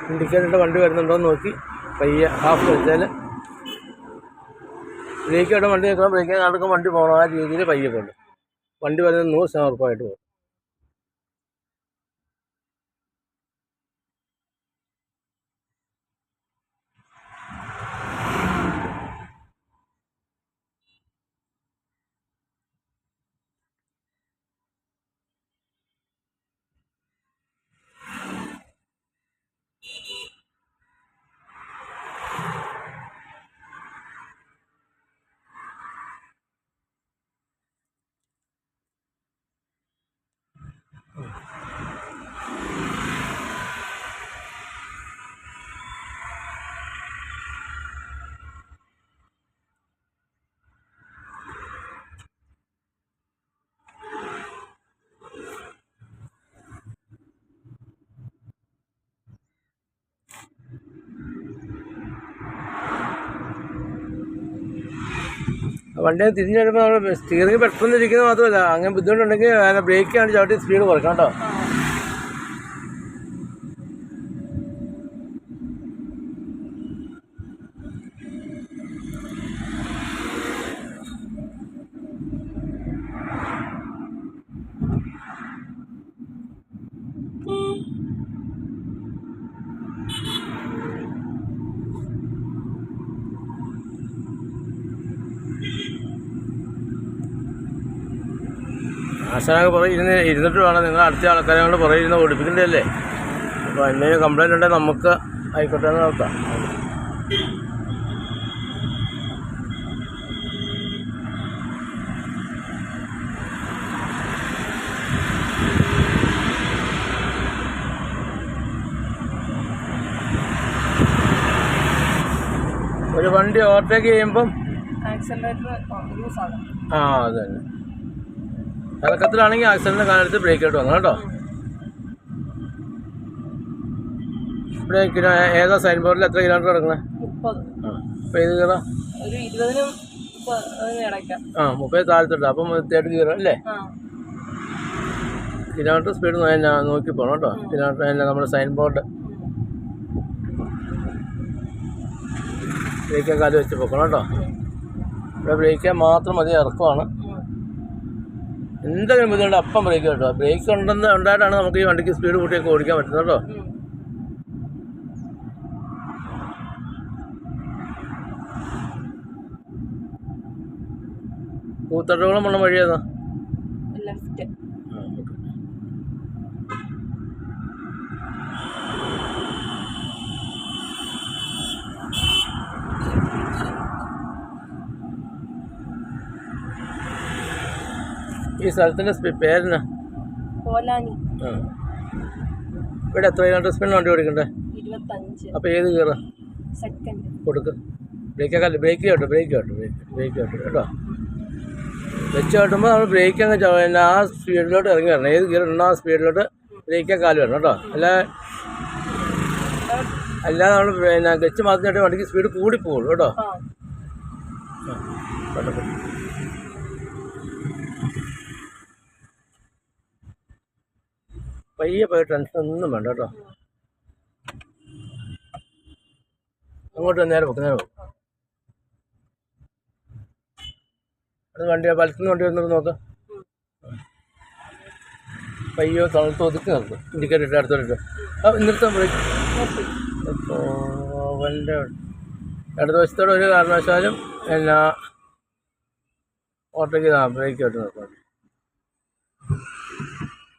ഇൻഡിക്കേറ്ററിൻ്റെ വണ്ടി വരുന്നുണ്ടോ എന്ന് നോക്കി പയ്യെ ഹാഫ് വെച്ചാൽ ബ്രേക്കോടെ വണ്ടി നിൽക്കണം, ബ്രേക്കിൽ നടക്കും വണ്ടി പോകണം. ആ രീതിയിൽ പയ്യെ കൊണ്ട് വണ്ടി വരുന്നത് 100% ഉറപ്പായിട്ട് പോകും. വണ്ടി തിരിഞ്ഞ് വരുമ്പോൾ നമ്മൾ സ്റ്റിയറിംഗ് പെട്ടെന്ന് ഇരിക്കുന്നത് മാത്രമല്ല, അങ്ങനെ ബുദ്ധിമുട്ടുണ്ടെങ്കിൽ അതിനെ ബ്രേക്കാണ് ചവിട്ടി സ്പീഡ് കുറയ്ക്കണം കേട്ടോ. ആശാനൊക്കെ പുറകെ ഇരുന്നിട്ട് വേണം, നിങ്ങൾ അടുത്ത ആൾക്കാരെ കൊണ്ട് പുറകെ ഇരുന്ന് ഓടിപ്പിക്കേണ്ടതല്ലേ. അപ്പോൾ എന്തെങ്കിലും കംപ്ലൈൻറ്റ് ഉണ്ടെങ്കിൽ നമുക്ക് ആയിക്കോട്ടെ എന്ന് നോക്കാം. ഒരു വണ്ടി ഓവർടേക്ക് ചെയ്യുമ്പം അത് തന്നെ ഇറക്കത്തിലാണെങ്കിൽ ആക്സിഡൻറ്റ് കാലത്ത് ബ്രേക്ക് ആയിട്ട് വന്നു കേട്ടോ. ഇവിടെ ഏതാ സൈൻ ബോർഡിൽ എത്ര കിലോമീറ്റർ കിടക്കണേ? അപ്പോൾ ഏത് കയറാം? 30 താഴത്തുണ്ട്. അപ്പം 30 കയറാം അല്ലേ? കിലോമീറ്റർ സ്പീഡ് നോക്കി പോകണം കേട്ടോ. കിലോമീറ്റർ നമ്മുടെ സൈൻ ബോർഡ് ബ്രേക്കാൻ കാല് വെച്ച് പോക്കണം കേട്ടോ. ഇവിടെ ബ്രേക്കാൻ മാത്രം മതി, ഇറക്കമാണ്. എന്തെങ്കിലും ബുദ്ധിമുട്ട് അപ്പം ബ്രേക്ക് കേട്ടോ. ബ്രേക്ക് ഉണ്ടായിട്ടാണ് നമുക്ക് ഈ വണ്ടിക്ക് സ്പീഡ് കൂട്ടിയൊക്കെ ഓടിക്കാൻ പറ്റുന്നത് കേട്ടോ. കൂത്തട്ടോളം ഉള്ള വഴി ഏതാ? ഈ സ്ഥലത്തിൻ്റെ പേരെന്നാ? ഇവിടെ എത്ര കിലോമീറ്റർ സ്പീഡിന് വണ്ടി ഓടിക്കണ്ടേ? 25. അപ്പോൾ ഏത് കയറാം? കൊടുക്ക്. ബ്രേക്ക് കേട്ടോ കേട്ടോ. വെച്ച് കേട്ടുമ്പോൾ നമ്മൾ ബ്രേക്ക് അങ്ങ് ആ സ്പീഡിലോട്ട് ഇറങ്ങി വരണം. ഏത് ഗിയർ ഇടണം ആ സ്പീഡിലോട്ട് ബ്രേക്കാൻ കാല് വരണം കേട്ടോ. അല്ലാതെ നമ്മൾ വെച്ച് മാത്രം വണ്ടിക്ക് സ്പീഡ് കൂടിപ്പോകുള്ളൂ കേട്ടോ. പയ്യെ പോയി ടെൻഷനൊന്നും വേണ്ട കേട്ടോ. അങ്ങോട്ട് നേരെ പോകും. അത് വണ്ടി വലത്തുനിന്ന് വണ്ടി വന്നിട്ട് നോക്കാം. പയ്യോ തണുത്ത് ഒതുക്കി നിർത്തും. ഇൻഡിക്കേറ്റർ ഇട്ട് അടുത്തോട്ട് നിർത്താൻ ബ്രേക്ക്. അപ്പോൾ അവൻ്റെ ഇടത് വശത്തോടെ ഒരു കാരണവശാലും ഓട്ടോയ്ക്ക് ബ്രേക്ക് ആയിട്ട് നിർത്താം.